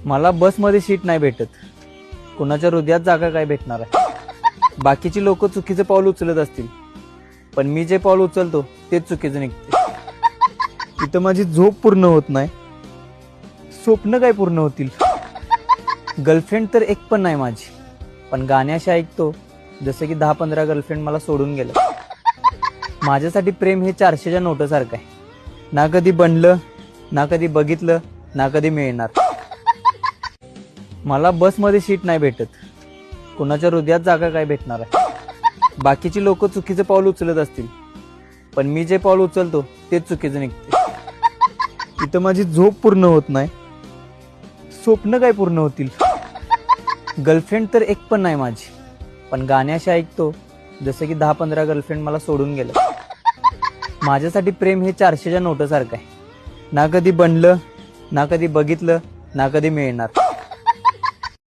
मला बसमध्ये सीट नाही भेटत. कुणाच्या हृदयात जागा काय भेटणार आहे. बाकीची लोक चुकीचं पाऊल उचलत असतील, पण मी जे पाऊल उचलतो तेच चुकीचं निघते. इथं माझी झोप पूर्ण होत नाही, स्वप्न काय पूर्ण होतील. गर्लफ्रेंड तर एक पण नाही माझी, पण गाणी अशी ऐकतो जसं की 10-15 गर्लफ्रेंड मला सोडून गेलं. माझ्यासाठी प्रेम हे 400च्या नोटासारखं आहे. ना कधी बनलं, ना कधी बघितलं, ना कधी मिळणार. मला बसमध्ये सीट नाही भेटत. कुणाच्या हृदयात जागा काय भेटणार आहे. बाकीची लोक चुकीचं पाऊल उचलत असतील, पण मी जे पाऊल उचलतो तेच चुकीचं निघते. इथं माझी झोप पूर्ण होत नाही, स्वप्न काय पूर्ण होतील. गर्लफ्रेंड तर एक पण नाही माझी, पण गाणी अशी ऐकतो जसं की 10-15 गर्लफ्रेंड मला सोडून गेलं. माझ्यासाठी प्रेम हे 400च्या नोटासारखं आहे. ना कधी बनलं, ना कधी बघितलं, ना कधी मिळणार.